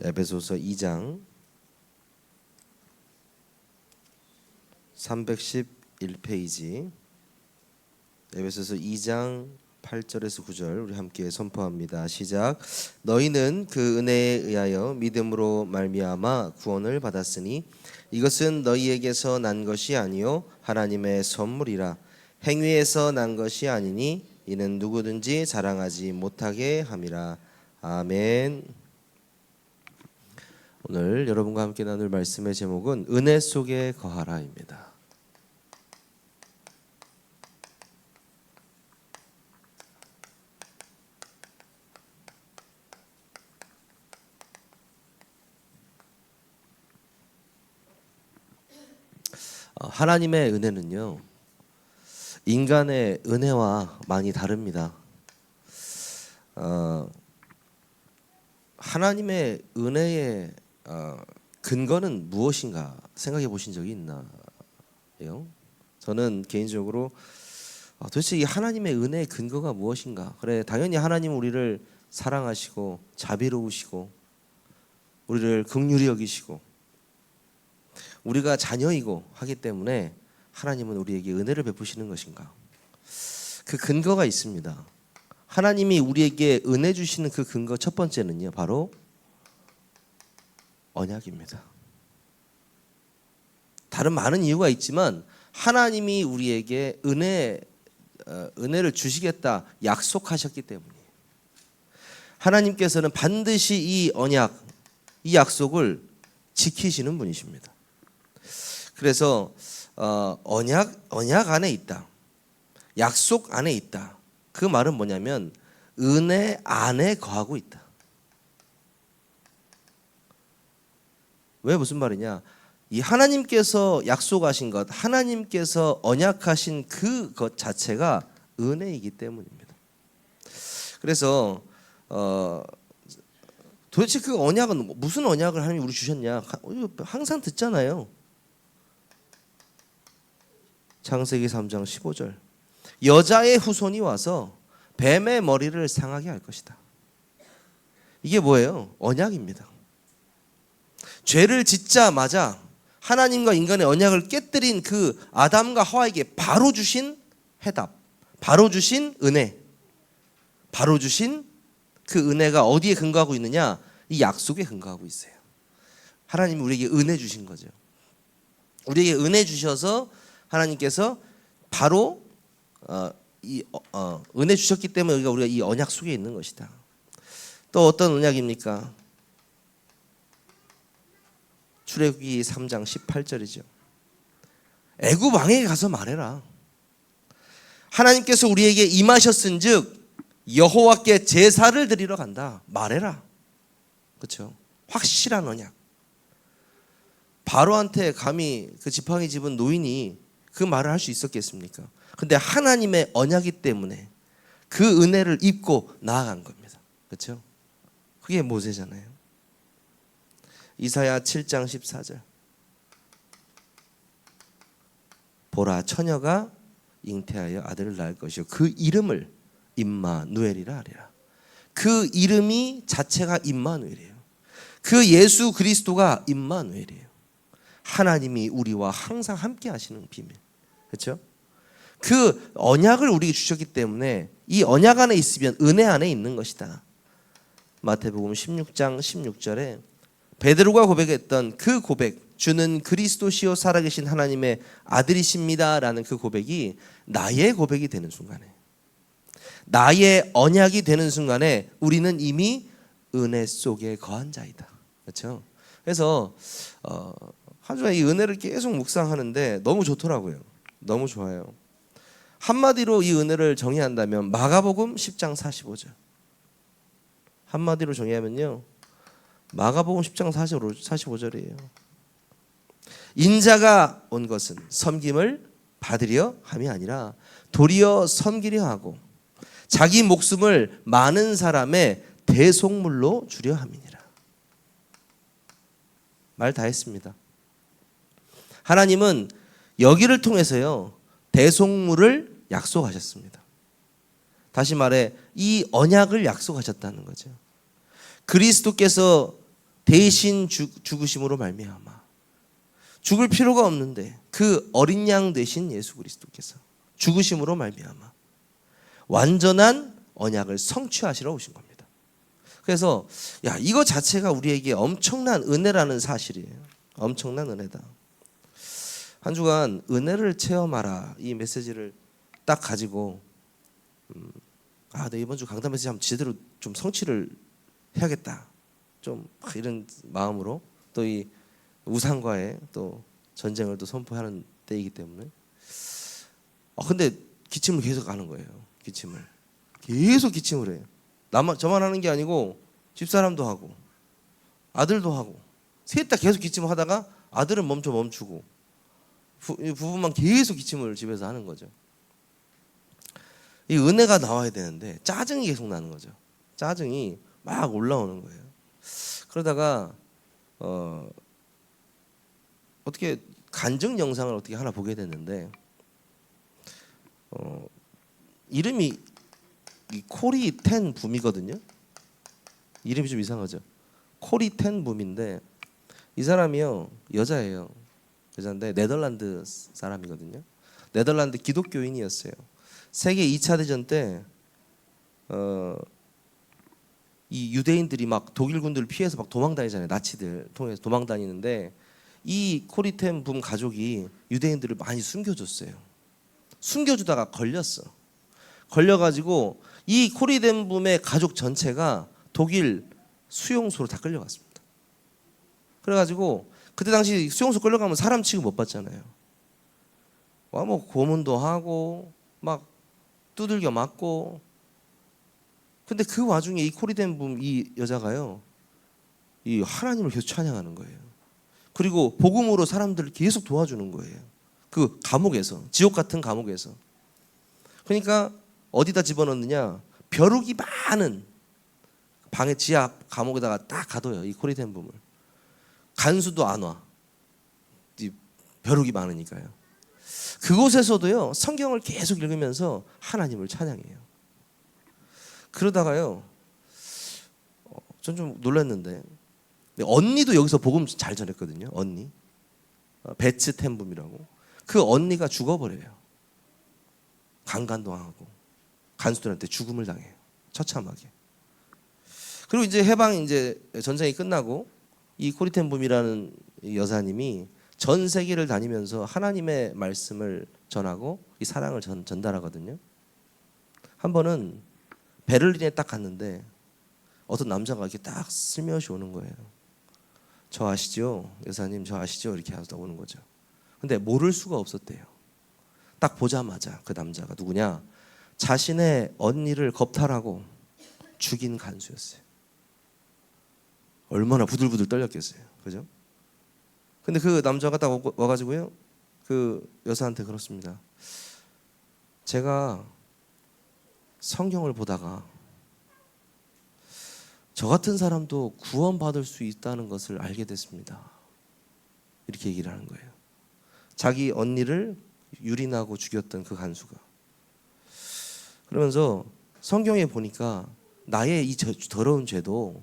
에베소서 2장 311페이지 에베소서 2장 8절에서 9절 우리 함께 선포합니다. 시작. 너희는 그 은혜에 의하여 믿음으로 말미암아 구원을 받았으니 이것은 너희에게서 난 것이 아니요 하나님의 선물이라. 행위에서 난 것이 아니니 이는 누구든지 자랑하지 못하게 함이라. 아멘. 오늘 여러분과 함께 나눌 말씀의 제목은 은혜 속에 거하라입니다. 하나님의 은혜는요, 인간의 은혜와 많이 다릅니다. 하나님의 은혜의 근거는 무엇인가 생각해 보신 적이 있나요? 저는 개인적으로 도대체 이 하나님의 은혜의 근거가 무엇인가? 그래, 당연히 하나님은 우리를 사랑하시고 자비로우시고 우리를 긍휼히 여기시고 우리가 자녀이고 하기 때문에 하나님은 우리에게 은혜를 베푸시는 것인가? 그 근거가 있습니다. 하나님이 우리에게 은혜 주시는 그 근거 첫 번째는요, 바로 언약입니다. 다른 많은 이유가 있지만 하나님이 우리에게 은혜를 주시겠다 약속하셨기 때문이에요. 하나님께서는 반드시 이 언약, 이 약속을 지키시는 분이십니다. 그래서 언약 안에 있다, 약속 안에 있다. 그 말은 뭐냐면 은혜 안에 거하고 있다. 왜 무슨 말이냐? 이 하나님께서 약속하신 것, 하나님께서 언약하신 그것 자체가 은혜이기 때문입니다. 그래서 도대체 그 언약은 무슨 언약을 하나님이 우리 주셨냐? 항상 듣잖아요. 창세기 3장 15절. 여자의 후손이 와서 뱀의 머리를 상하게 할 것이다. 이게 뭐예요? 언약입니다. 죄를 짓자마자 하나님과 인간의 언약을 깨뜨린 그 아담과 하와에게 바로 주신 해답, 바로 주신 은혜, 바로 주신 그 은혜가 어디에 근거하고 있느냐? 이 약속에 근거하고 있어요. 하나님이 우리에게 은혜 주신 거죠. 우리에게 은혜 주셔서 하나님께서 바로 은혜 주셨기 때문에 우리가 이 언약 속에 있는 것이다. 또 어떤 언약입니까? 출애굽기 3장 18절이죠. 애굽 왕에게 가서 말해라. 하나님께서 우리에게 임하셨은즉 여호와께 제사를 드리러 간다. 말해라. 그렇죠? 확실한 언약. 바로한테 감히 그 지팡이 집은 노인이 그 말을 할 수 있었겠습니까? 근데 하나님의 언약이기 때문에 그 은혜를 입고 나아간 겁니다. 그렇죠? 그게 모세잖아요. 이사야 7장 14절. 보라, 처녀가 잉태하여 아들을 낳을 것이요 그 이름을 임마누엘이라 하리라. 그 이름이 자체가 임마누엘이에요. 그 예수 그리스도가 임마누엘이에요. 하나님이 우리와 항상 함께 하시는 비밀. 그렇죠? 그 언약을 우리에게 주셨기 때문에 이 언약 안에 있으면 은혜 안에 있는 것이다. 마태복음 16장 16절에 베드로가 고백했던 그 고백, 주는 그리스도시요 살아계신 하나님의 아들이십니다 라는 그 고백이 나의 고백이 되는 순간에, 나의 언약이 되는 순간에 우리는 이미 은혜 속에 거한 자이다. 그렇죠? 그래서 한 주간 이 은혜를 계속 묵상하는데 너무 좋더라고요. 너무 좋아요. 한마디로 이 은혜를 정의한다면 마가복음 10장 45절. 한마디로 정의하면요, 마가복음 10장 45절이에요. 인자가 온 것은 섬김을 받으려 함이 아니라 도리어 섬기려 하고 자기 목숨을 많은 사람의 대속물로 주려 함이니라. 말 다 했습니다. 하나님은 여기를 통해서요, 대속물을 약속하셨습니다. 다시 말해 이 언약을 약속하셨다는 거죠. 그리스도께서 대신 죽으심으로 말미암아 죽을 필요가 없는데 그 어린 양 되신 예수 그리스도께서 죽으심으로 말미암아 완전한 언약을 성취하시러 오신 겁니다. 그래서 야, 이거 자체가 우리에게 엄청난 은혜라는 사실이에요. 엄청난 은혜다. 한 주간 은혜를 체험하라 이 메시지를 딱 가지고 내 이번 주 강단 메시지 한번 제대로 좀 성취를 해야겠다. 좀 이런 마음으로 또 이 우상과의 또 전쟁을 또 선포하는 때이기 때문에 근데 기침을 계속 하는 거예요. 기침을 계속 기침을 해요. 저만 하는 게 아니고 집사람도 하고 아들도 하고 셋 다 계속 기침을 하다가 아들은 멈추고 부부만 계속 기침을 집에서 하는 거죠. 이 은혜가 나와야 되는데 짜증이 계속 나는 거죠. 짜증이 막 올라오는 거예요. 그러다가 어떻게 간증 영상을 어떻게 하나 보게 됐는데 이름이 코리텐 붐이거든요. 이름이 좀 이상하죠. 코리텐 붐인데 이 사람이요 여자예요. 여자인데 네덜란드 사람이거든요. 네덜란드 기독교인이었어요. 세계 2차 대전 때 이 유대인들이 막 독일 군들을 피해서 막 도망다니잖아요. 나치들 통해서 도망다니는데 이 코리텐 붐 가족이 유대인들을 많이 숨겨줬어요. 숨겨주다가 걸려가지고 이 코리텐 붐의 가족 전체가 독일 수용소로 다 끌려갔습니다. 그래가지고 그때 당시 수용소 끌려가면 사람 취급 못 받잖아요. 뭐 고문도 하고 막 두들겨 맞고. 근데 그 와중에 이 코리텐 붐 이 여자가요 이 하나님을 계속 찬양하는 거예요. 그리고 복음으로 사람들을 계속 도와주는 거예요. 그 감옥에서, 지옥 같은 감옥에서. 그러니까 어디다 집어넣느냐, 벼룩이 많은 방의 지하 감옥에다가 딱 가둬요. 이 코리텐 붐을. 간수도 안 와. 이 벼룩이 많으니까요. 그곳에서도요 성경을 계속 읽으면서 하나님을 찬양해요. 그러다가요 전 좀 놀랐는데 언니도 여기서 복음 잘 전했거든요. 언니 베츠 텐붐이라고. 그 언니가 죽어버려요. 강간당하고 간수들한테 죽음을 당해요. 처참하게. 그리고 이제 이제 전쟁이 끝나고 이 코리텐붐이라는 여사님이 전 세계를 다니면서 하나님의 말씀을 전하고 이 사랑을 전달하거든요. 한 번은 베를린에 딱 갔는데 어떤 남자가 이렇게 딱 슬며시 오는 거예요. 저 아시죠? 여사님 저 아시죠? 이렇게 하다 오는 거죠. 근데 모를 수가 없었대요. 딱 보자마자 그 남자가 누구냐? 자신의 언니를 겁탈하고 죽인 간수였어요. 얼마나 부들부들 떨렸겠어요. 그죠? 근데 그 남자가 딱 와가지고요 그 여사한테 그렇습니다. 제가 성경을 보다가 저 같은 사람도 구원받을 수 있다는 것을 알게 됐습니다. 이렇게 얘기를 하는 거예요. 자기 언니를 유린하고 죽였던 그 간수가. 그러면서 성경에 보니까 나의 이 더러운 죄도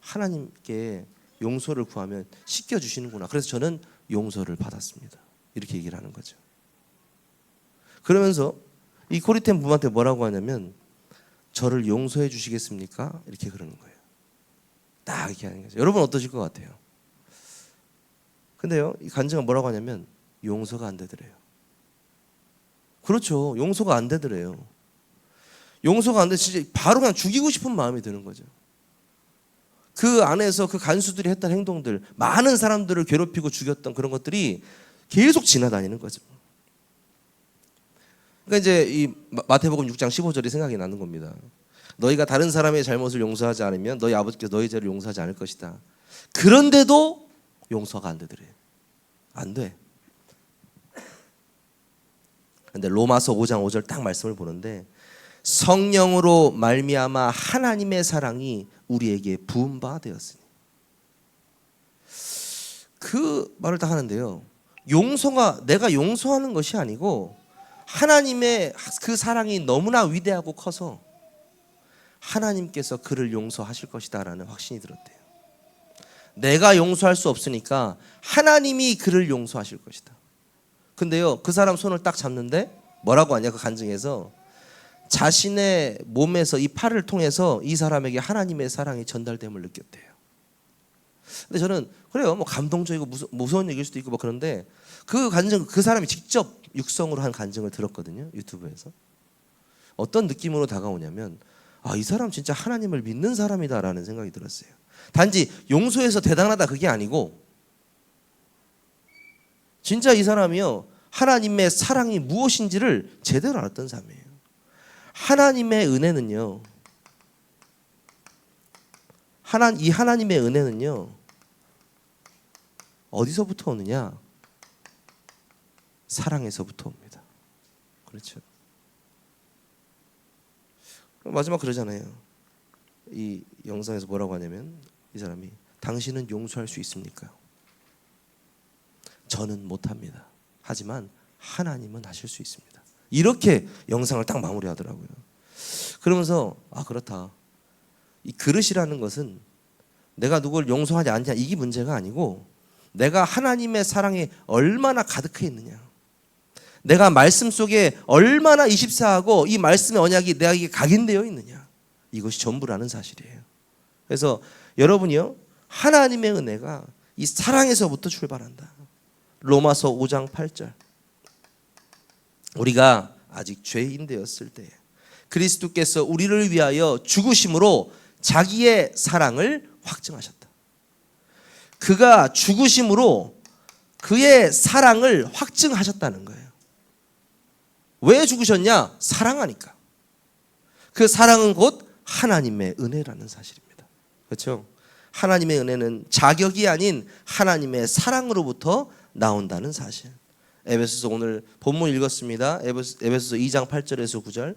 하나님께 용서를 구하면 씻겨주시는구나. 그래서 저는 용서를 받았습니다. 이렇게 얘기를 하는 거죠. 그러면서 이 코리텐 붐한테 뭐라고 하냐면 저를 용서해 주시겠습니까? 이렇게 그러는 거예요. 딱 이렇게 하는 거죠. 여러분 어떠실 것 같아요? 근데요 이 간증은 뭐라고 하냐면 용서가 안 되더래요. 그렇죠. 용서가 안 되더래요. 용서가 안 돼 진짜 바로 그냥 죽이고 싶은 마음이 드는 거죠. 그 안에서 그 간수들이 했던 행동들, 많은 사람들을 괴롭히고 죽였던 그런 것들이 계속 지나다니는 거죠. 그러니까 이제 이 마태복음 6장 15절이 생각이 나는 겁니다. 너희가 다른 사람의 잘못을 용서하지 않으면 너희 아버지께서 너희 죄를 용서하지 않을 것이다. 그런데도 용서가 안 되더래요. 안 돼. 근데 로마서 5장 5절 딱 말씀을 보는데 성령으로 말미암아 하나님의 사랑이 우리에게 부은 바 되었으니. 그 말을 딱 하는데요. 용서가 내가 용서하는 것이 아니고 하나님의 그 사랑이 너무나 위대하고 커서 하나님께서 그를 용서하실 것이다라는 확신이 들었대요. 내가 용서할 수 없으니까 하나님이 그를 용서하실 것이다. 근데요, 그 사람 손을 딱 잡는데 뭐라고 하냐, 그 간증에서 자신의 몸에서 이 팔을 통해서 이 사람에게 하나님의 사랑이 전달됨을 느꼈대요. 근데 저는 그래요, 뭐 감동적이고 무서운 얘기일 수도 있고 뭐 그런데 그 간증, 그 사람이 직접 육성으로 한 간증을 들었거든요, 유튜브에서. 어떤 느낌으로 다가오냐면, 아, 이 사람 진짜 하나님을 믿는 사람이다라는 생각이 들었어요. 단지 용서해서 대단하다 그게 아니고 진짜 이 사람이요, 하나님의 사랑이 무엇인지를 제대로 알았던 사람이에요. 하나님의 은혜는요, 이 하나님의 은혜는요, 어디서부터 오느냐? 사랑에서부터 옵니다. 그렇죠? 마지막 그러잖아요. 이 영상에서 뭐라고 하냐면, 이 사람이 당신은 용서할 수 있습니까? 저는 못합니다. 하지만 하나님은 하실 수 있습니다. 이렇게 영상을 딱 마무리하더라고요. 그러면서 아, 그렇다. 이 그릇이라는 것은 내가 누굴 용서하지 않냐 이게 문제가 아니고 내가 하나님의 사랑에 얼마나 가득해 있느냐, 내가 말씀 속에 얼마나 24하고 이 말씀의 언약이 내게 각인되어 있느냐, 이것이 전부라는 사실이에요. 그래서 여러분이요, 하나님의 은혜가 이 사랑에서부터 출발한다. 로마서 5장 8절. 우리가 아직 죄인 되었을 때 그리스도께서 우리를 위하여 죽으심으로 자기의 사랑을 확증하셨다. 그가 죽으심으로 그의 사랑을 확증하셨다는 거예요. 왜 죽으셨냐? 사랑하니까. 그 사랑은 곧 하나님의 은혜라는 사실입니다. 그렇죠? 하나님의 은혜는 자격이 아닌 하나님의 사랑으로부터 나온다는 사실. 에베소서 오늘 본문 읽었습니다. 에베소서 2장 8절에서 9절.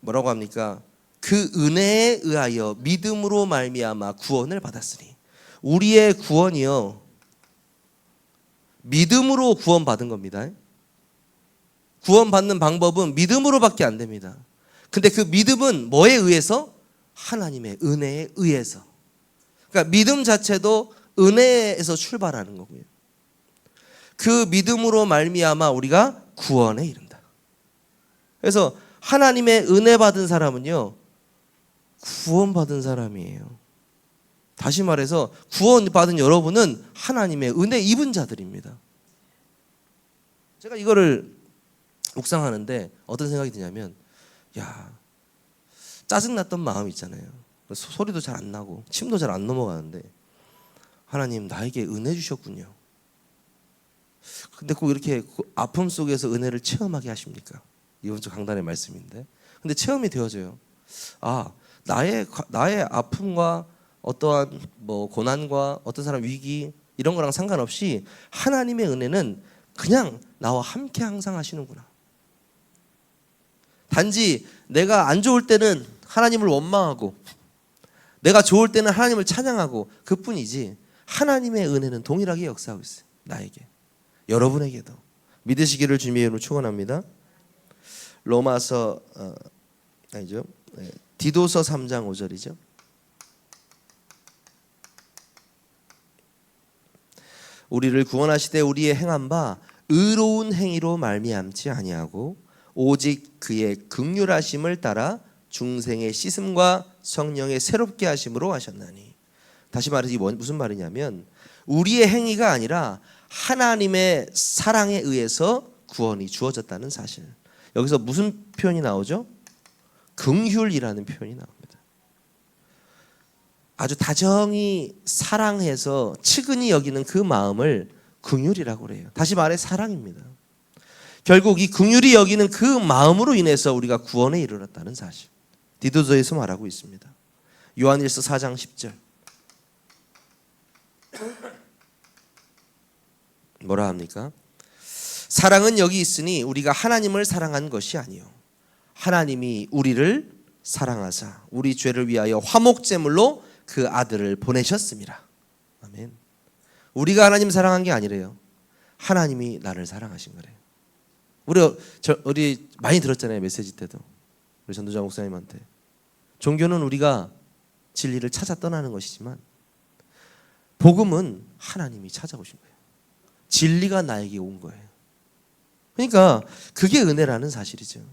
뭐라고 합니까? 그 은혜에 의하여 믿음으로 말미암아 구원을 받았으니. 우리의 구원이요, 믿음으로 구원받은 겁니다. 구원받는 방법은 믿음으로밖에 안 됩니다. 근데 그 믿음은 뭐에 의해서? 하나님의 은혜에 의해서. 그러니까 믿음 자체도 은혜에서 출발하는 거고요. 그 믿음으로 말미암아 우리가 구원에 이른다. 그래서 하나님의 은혜 받은 사람은요, 구원받은 사람이에요. 다시 말해서 구원받은 여러분은 하나님의 은혜 입은 자들입니다. 제가 이거를 묵상하는데 어떤 생각이 드냐면, 야, 짜증났던 마음 있잖아요. 소리도 잘 안 나고 침도 잘 안 넘어가는데 하나님 나에게 은혜 주셨군요. 근데 꼭 이렇게 아픔 속에서 은혜를 체험하게 하십니까? 이번 주 강단의 말씀인데. 근데 체험이 되어져요. 아, 나의 아픔과 어떠한 뭐 고난과 어떤 사람 위기 이런 거랑 상관없이 하나님의 은혜는 그냥 나와 함께 항상 하시는구나. 단지 내가 안 좋을 때는 하나님을 원망하고 내가 좋을 때는 하나님을 찬양하고 그뿐이지 하나님의 은혜는 동일하게 역사하고 있어요. 나에게, 여러분에게도. 믿으시기를 주님의 이름으로 축원합니다. 로마서 아니죠. 디도서 3장 5절이죠. 우리를 구원하시되 우리의 행한 바 의로운 행위로 말미암지 아니하고 오직 그의 긍휼하심을 따라 중생의 씻음과 성령의 새롭게 하심으로 하셨나니. 다시 말해서 이게 무슨 말이냐면 우리의 행위가 아니라 하나님의 사랑에 의해서 구원이 주어졌다는 사실. 여기서 무슨 표현이 나오죠? 긍휼이라는 표현이 나옵니다. 아주 다정히 사랑해서 측은히 여기는 그 마음을 긍휼이라고 그래요. 다시 말해 사랑입니다. 결국 이 긍휼히 여기는 그 마음으로 인해서 우리가 구원에 이르렀다는 사실. 디도서에서 말하고 있습니다. 요한일서 4장 10절. 뭐라 합니까? 사랑은 여기 있으니 우리가 하나님을 사랑한 것이 아니요 하나님이 우리를 사랑하사 우리 죄를 위하여 화목제물로 그 아들을 보내셨습니다. 아멘. 우리가 하나님 사랑한 게 아니래요. 하나님이 나를 사랑하신 거래요. 우리 많이 들었잖아요. 메시지 때도 우리 전도자 목사님한테 종교는 우리가 진리를 찾아 떠나는 것이지만 복음은 하나님이 찾아오신 거예요. 진리가 나에게 온 거예요. 그러니까 그게 은혜라는 사실이죠.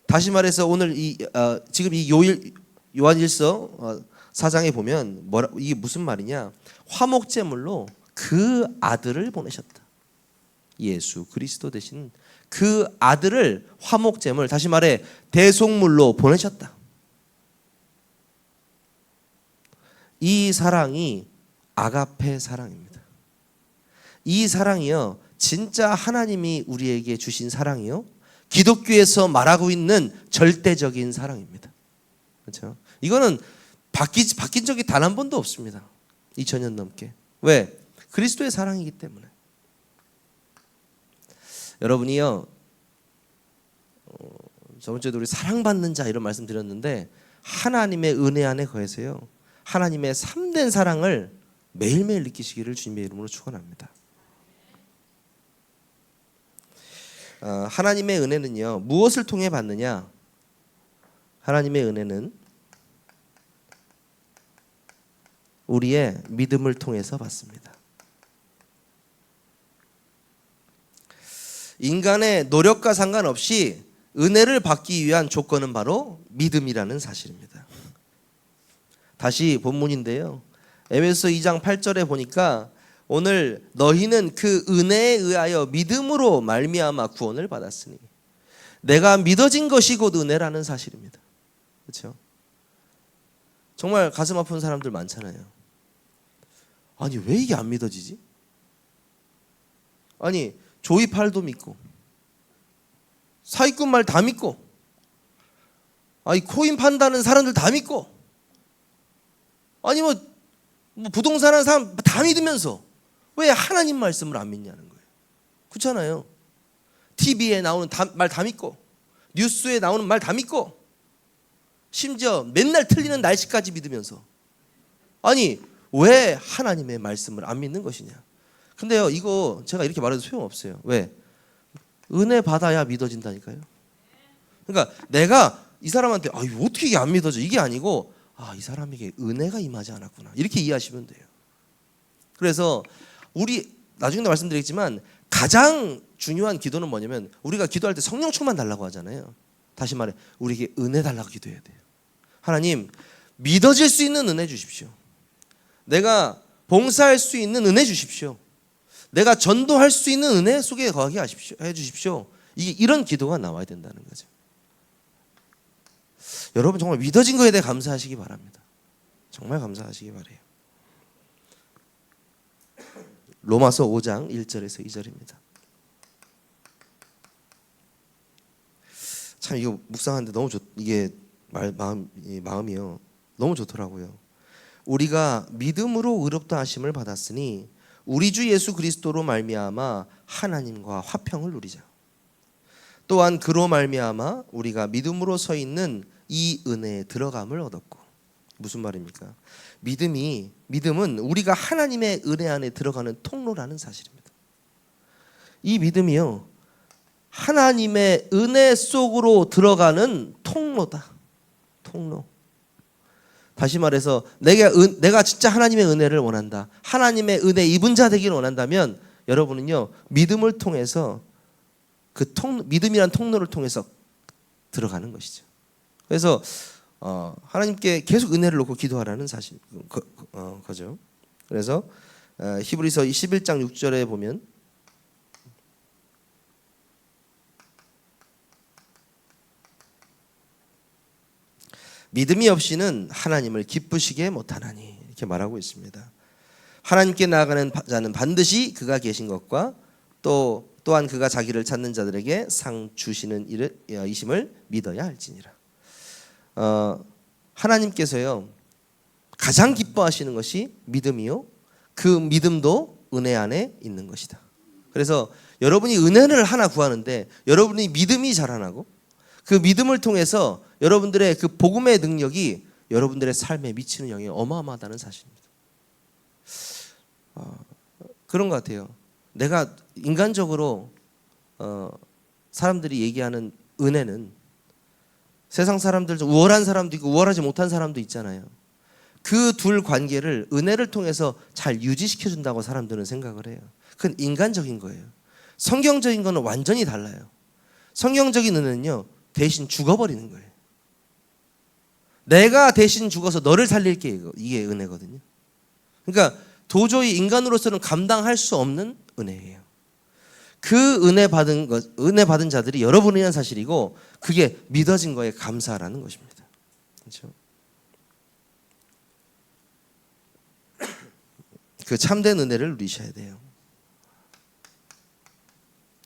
다시 말해서 오늘 지금 이 요한일서 4장에 보면 이게 무슨 말이냐? 화목제물로 그 아들을 보내셨다. 예수 그리스도 되신 그 아들을 화목제물, 다시 말해 대속물로 보내셨다. 이 사랑이 아가페 사랑입니다. 이 사랑이요, 진짜 하나님이 우리에게 주신 사랑이요, 기독교에서 말하고 있는 절대적인 사랑입니다. 그렇죠? 이거는 바뀐 적이 단 한 번도 없습니다. 2000년 넘게. 왜? 그리스도의 사랑이기 때문에. 여러분이요, 저번 주에도 우리 사랑받는 자 이런 말씀 드렸는데, 하나님의 은혜 안에 거해서요, 하나님의 참된 사랑을 매일매일 느끼시기를 주님의 이름으로 축원합니다. 하나님의 은혜는요, 무엇을 통해 받느냐? 하나님의 은혜는 우리의 믿음을 통해서 받습니다. 인간의 노력과 상관없이 은혜를 받기 위한 조건은 바로 믿음이라는 사실입니다. 다시 본문인데요, 에베소 2장 8절에 보니까 오늘 너희는 그 은혜에 의하여 믿음으로 말미암아 구원을 받았으니, 내가 믿어진 것이 곧 은혜라는 사실입니다. 그렇죠? 정말 가슴 아픈 사람들 많잖아요. 아니 왜 이게 안 믿어지지? 아니 조이팔도 믿고 사기꾼 말 다 믿고, 아니 코인 판다는 사람들 다 믿고, 아니 뭐 부동산 하는 사람 다 믿으면서 왜 하나님 말씀을 안 믿냐는 거예요. 그렇잖아요. TV에 나오는 말 다 믿고, 뉴스에 나오는 말 다 믿고, 심지어 맨날 틀리는 날씨까지 믿으면서, 아니 왜 하나님의 말씀을 안 믿는 것이냐. 근데요, 이거 제가 이렇게 말해도 소용없어요. 왜? 은혜 받아야 믿어진다니까요. 그러니까 내가 이 사람한테 이거 어떻게 이게 안 믿어져, 이게 아니고 이 사람에게 은혜가 임하지 않았구나, 이렇게 이해하시면 돼요. 그래서 우리 나중에 말씀드리겠지만 가장 중요한 기도는 뭐냐면, 우리가 기도할 때 성령 충만 달라고 하잖아요. 다시 말해 우리에게 은혜 달라고 기도해야 돼요. 하나님, 믿어질 수 있는 은혜 주십시오. 내가 봉사할 수 있는 은혜 주십시오. 내가 전도할 수 있는 은혜 속에 거하게 해주십시오. 이런 기도가 나와야 된다는 거죠. 여러분 정말 믿어진 거에 대해 감사하시기 바랍니다. 정말 감사하시기 바라요. 로마서 5장 1절에서 2절입니다. 참 이거 묵상하는데 너무 이게 마음이요, 너무 좋더라고요. 우리가 믿음으로 의롭다 하심을 받았으니 우리 주 예수 그리스도로 말미암아 하나님과 화평을 누리자. 또한 그로 말미암아 우리가 믿음으로 서 있는 이 은혜에 들어감을 얻었고. 무슨 말입니까? 믿음은 우리가 하나님의 은혜 안에 들어가는 통로라는 사실입니다. 이 믿음이요, 하나님의 은혜 속으로 들어가는 통로다. 통로. 다시 말해서 내가 진짜 하나님의 은혜를 원한다, 하나님의 은혜 입은 자 되기를 원한다면, 여러분은요 믿음을 통해서 믿음이란 통로를 통해서 들어가는 것이죠. 그래서 하나님께 계속 은혜를 놓고 기도하라는 사실 거죠. 그래서 히브리서 11장 6절에 보면 믿음이 없이는 하나님을 기쁘시게 못하나니, 이렇게 말하고 있습니다. 하나님께 나아가는 자는 반드시 그가 계신 것과 또한 그가 자기를 찾는 자들에게 상 주시는 이심을 믿어야 할지니라. 하나님께서요 가장 기뻐하시는 것이 믿음이요, 그 믿음도 은혜 안에 있는 것이다. 그래서 여러분이 은혜를 하나 구하는데 여러분이 믿음이 자라나고, 그 믿음을 통해서 여러분들의 그 복음의 능력이 여러분들의 삶에 미치는 영향이 어마어마하다는 사실입니다. 그런 것 같아요. 내가 인간적으로 사람들이 얘기하는 은혜는 세상 사람들 중 우월한 사람도 있고 우월하지 못한 사람도 있잖아요. 그 둘 관계를 은혜를 통해서 잘 유지시켜 준다고 사람들은 생각을 해요. 그건 인간적인 거예요. 성경적인 거는 완전히 달라요. 성경적인 은혜는요, 대신 죽어버리는 거예요. 내가 대신 죽어서 너를 살릴게, 이게 은혜거든요. 그러니까 도저히 인간으로서는 감당할 수 없는 은혜예요. 그 은혜 받은 자들이 여러분이라는 사실이고, 그게 믿어진 거에 감사라는 것입니다. 그렇죠? 그 참된 은혜를 누리셔야 돼요.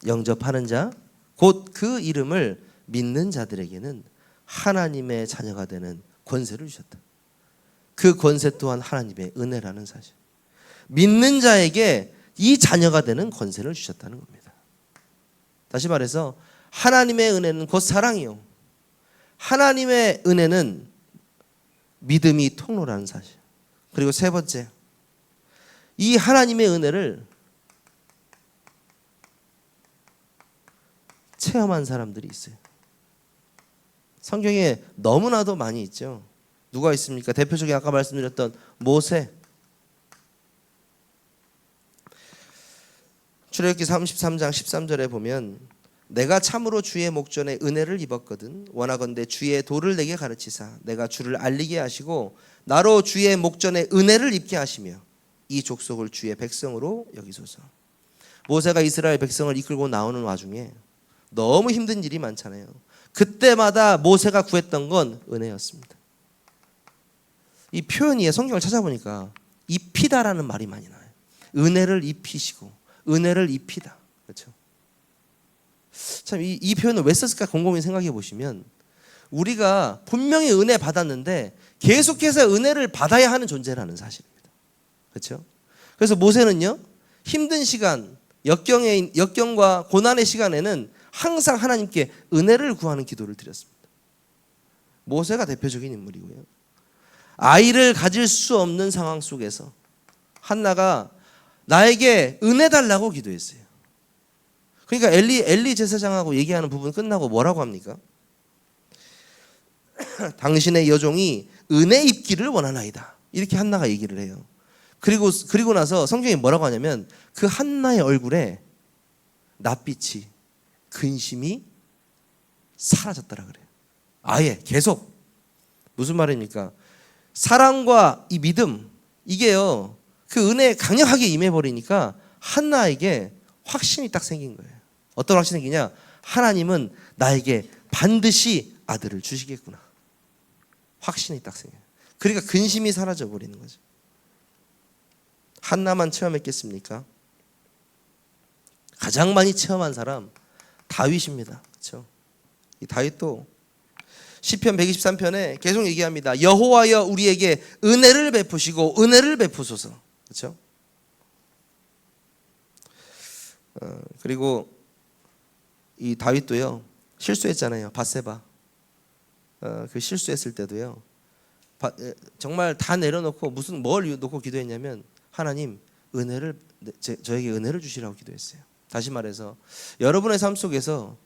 영접하는 자, 곧 그 이름을 믿는 자들에게는 하나님의 자녀가 되는 권세를 주셨다. 그 권세 또한 하나님의 은혜라는 사실. 믿는 자에게 이 자녀가 되는 권세를 주셨다는 겁니다. 다시 말해서 하나님의 은혜는 곧 사랑이요. 하나님의 은혜는 믿음이 통로라는 사실. 그리고 세 번째, 이 하나님의 은혜를 체험한 사람들이 있어요. 성경에 너무나도 많이 있죠. 누가 있습니까? 대표적인 아까 말씀드렸던 모세. 출애굽기 33장 13절에 보면 내가 참으로 주의 목전에 은혜를 입었거든 원하건대 주의 도를 내게 가르치사 내가 주를 알리게 하시고 나로 주의 목전에 은혜를 입게 하시며 이 족속을 주의 백성으로 여기소서. 모세가 이스라엘 백성을 이끌고 나오는 와중에 너무 힘든 일이 많잖아요. 그때마다 모세가 구했던 건 은혜였습니다. 이 표현이 성경을 찾아보니까 입히다라는 말이 많이 나와요. 은혜를 입히시고 은혜를 입히다. 그렇죠? 참 이 표현을 왜 썼을까 곰곰이 생각해 보시면 우리가 분명히 은혜 받았는데 계속해서 은혜를 받아야 하는 존재라는 사실입니다. 그렇죠? 그래서 모세는요, 힘든 시간, 역경과 고난의 시간에는 항상 하나님께 은혜를 구하는 기도를 드렸습니다. 모세가 대표적인 인물이고요. 아이를 가질 수 없는 상황 속에서 한나가 나에게 은혜 달라고 기도했어요. 그러니까 엘리 제사장하고 얘기하는 부분 끝나고 뭐라고 합니까? 당신의 여종이 은혜 입기를 원하나이다. 이렇게 한나가 얘기를 해요. 그리고 나서 성경이 뭐라고 하냐면 그 한나의 얼굴에 낯빛이 근심이 사라졌다라 그래요. 아예 계속. 무슨 말입니까? 사랑과 이 믿음 이게요. 그 은혜에 강력하게 임해버리니까 한나에게 확신이 딱 생긴 거예요. 어떤 확신이 생기냐? 하나님은 나에게 반드시 아들을 주시겠구나. 확신이 딱 생겨요. 그러니까 근심이 사라져버리는 거죠. 한나만 체험했겠습니까? 가장 많이 체험한 사람 다윗입니다. 그렇죠? 이 다윗도 시편 123편에 계속 얘기합니다. 여호와여 우리에게 은혜를 베푸시고 은혜를 베푸소서. 그렇죠? 그리고 이 다윗도요 실수했잖아요. 밧세바. 그 실수했을 때도요 정말 다 내려놓고 뭘 놓고 기도했냐면 하나님 은혜를 저에게 은혜를 주시라고 기도했어요. 다시 말해서 여러분의 삶 속에서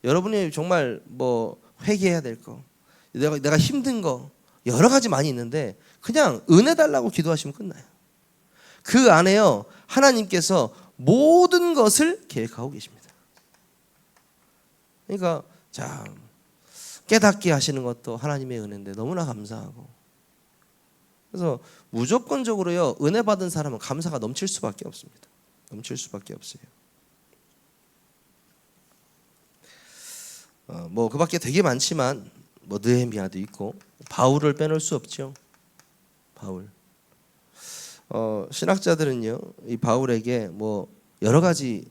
여러분이 정말 뭐 회개해야 될 거, 내가 힘든 거 여러 가지 많이 있는데 그냥 은혜 달라고 기도하시면 끝나요. 그 안에요 하나님께서 모든 것을 계획하고 계십니다. 그러니까 자 깨닫게 하시는 것도 하나님의 은혜인데 너무나 감사하고, 그래서 무조건적으로요 은혜 받은 사람은 감사가 넘칠 수밖에 없습니다. 넘칠 수밖에 없어요. 뭐 그밖에 되게 많지만 뭐 느헤미야도 있고 바울을 빼놓을 수 없죠. 바울. 신학자들은요 이 바울에게 뭐 여러 가지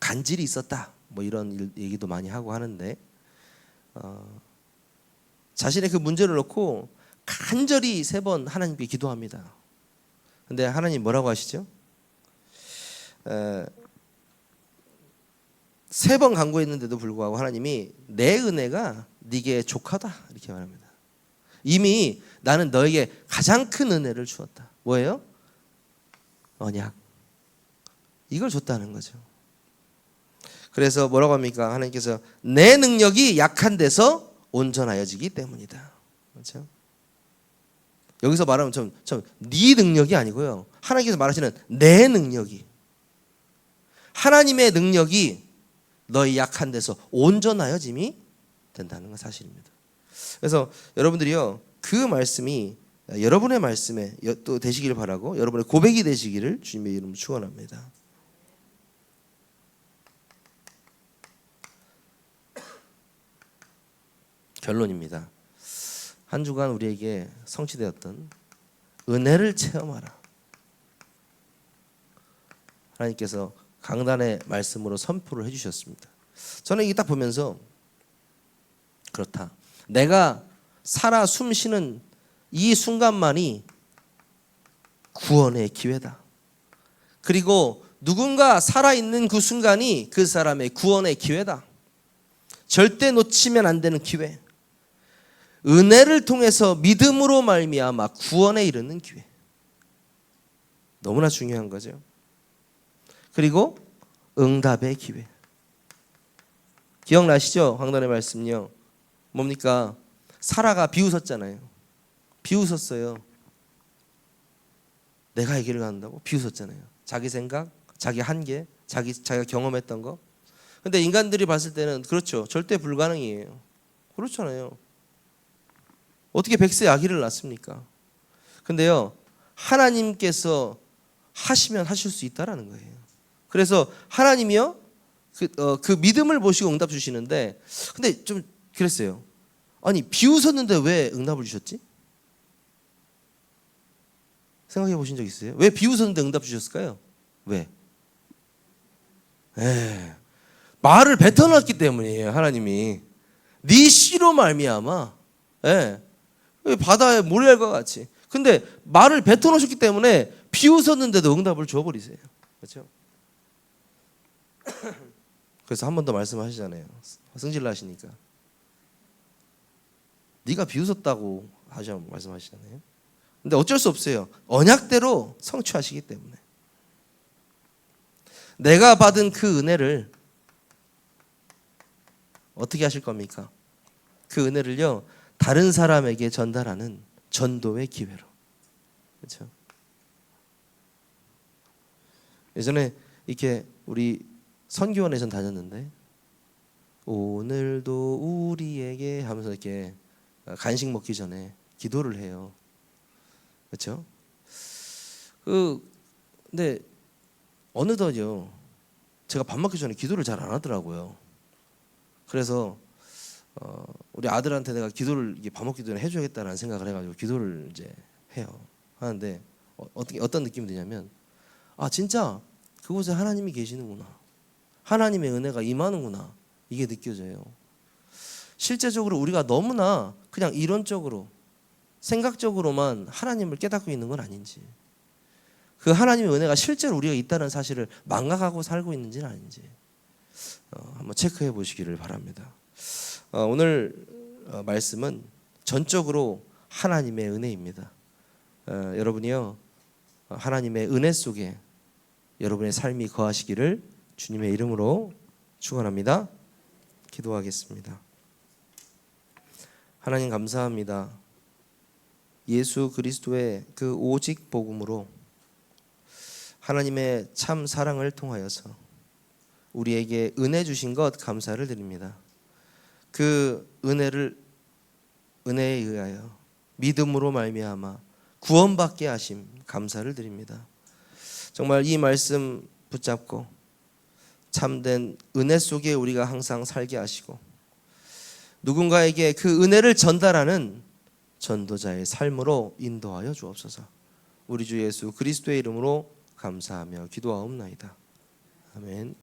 간질이 있었다 뭐 이런 얘기도 많이 하고 하는데 자신의 그 문제를 놓고 간절히 3번 하나님께 기도합니다. 근데 하나님 뭐라고 하시죠? 3번 간구했는데도 불구하고 하나님이 내 은혜가 네게 족하다 이렇게 말합니다. 이미 나는 너에게 가장 큰 은혜를 주었다. 뭐예요? 언약. 이걸 줬다는 거죠. 그래서 뭐라고 합니까? 하나님께서 내 능력이 약한 데서 온전하여지기 때문이다. 그렇죠? 여기서 말하면 네 능력이 아니고요. 하나님께서 말하시는 내 능력이, 하나님의 능력이 너희 약한 데서 온전하여짐이 된다는 건 사실입니다. 그래서 여러분들이요, 그 말씀이 여러분의 말씀에 또 되시기를 바라고 여러분의 고백이 되시기를 주님의 이름으로 축원합니다. 결론입니다. 한 주간 우리에게 성취되었던 은혜를 체험하라. 하나님께서 강단의 말씀으로 선포를 해주셨습니다. 저는 이게 딱 보면서 그렇다. 내가 살아 숨 쉬는 이 순간만이 구원의 기회다. 그리고 누군가 살아있는 그 순간이 그 사람의 구원의 기회다. 절대 놓치면 안 되는 기회. 은혜를 통해서 믿음으로 말미암아 구원에 이르는 기회. 너무나 중요한 거죠. 그리고 응답의 기회. 기억나시죠? 강단의 말씀요. 뭡니까? 사라가 비웃었잖아요. 비웃었어요. 내가 아기를 낳는다고? 비웃었잖아요. 자기 생각, 자기 한계, 자기가 경험했던 거. 근데 인간들이 봤을 때는 그렇죠. 절대 불가능이에요. 그렇잖아요. 어떻게 100세 아기를 낳습니까? 근데요, 하나님께서 하시면 하실 수 있다라는 거예요. 그래서 하나님이요, 그 믿음을 보시고 응답 주시는데, 근데 좀 그랬어요. 아니, 비웃었는데 왜 응답을 주셨지? 생각해 보신 적 있어요? 왜 비웃었는데 응답 주셨을까요? 왜? 말을 뱉어놨기 때문이에요. 하나님이 네 씨로 말미암아, 바다에 모래알과 같이. 근데 말을 뱉어놓으셨기 때문에 비웃었는데도 응답을 줘버리세요. 그렇죠? 그래서 한 번 더 말씀하시잖아요. 승질 나시니까 네가 비웃었다고 하시면 말씀하시잖아요. 근데 어쩔 수 없어요. 언약대로 성취하시기 때문에. 내가 받은 그 은혜를 어떻게 하실 겁니까? 그 은혜를요, 다른 사람에게 전달하는 전도의 기회로. 그렇죠? 예전에 이렇게 우리 선교원에 전 다녔는데, 오늘도 우리에게 하면서 이렇게 간식 먹기 전에 기도를 해요. 그렇죠? 근데 어느덧요, 제가 밥 먹기 전에 기도를 잘 안 하더라고요. 그래서 우리 아들한테 내가 기도를 밥 먹기 전에 해줘야겠다라는 생각을 해가지고 기도를 이제 해요. 하는데 어떤 느낌이 드냐면, 아, 진짜 그곳에 하나님이 계시는구나. 하나님의 은혜가 임하는구나. 이게 느껴져요. 실제적으로 우리가 너무나 그냥 이론적으로 생각적으로만 하나님을 깨닫고 있는 건 아닌지, 그 하나님의 은혜가 실제로 우리가 있다는 사실을 망각하고 살고 있는지는 아닌지 한번 체크해 보시기를 바랍니다. 오늘 말씀은 전적으로 하나님의 은혜입니다. 여러분이요, 하나님의 은혜 속에 여러분의 삶이 거하시기를 주님의 이름으로 축원합니다. 기도하겠습니다. 하나님 감사합니다. 예수 그리스도의 그 오직 복음으로 하나님의 참 사랑을 통하여서 우리에게 은혜 주신 것 감사를 드립니다. 그 은혜에 의하여 믿음으로 말미암아 구원받게 하심 감사를 드립니다. 정말 이 말씀 붙잡고 참된 은혜 속에 우리가 항상 살게 하시고 누군가에게 그 은혜를 전달하는 전도자의 삶으로 인도하여 주옵소서. 우리 주 예수 그리스도의 이름으로 감사하며 기도하옵나이다. 아멘.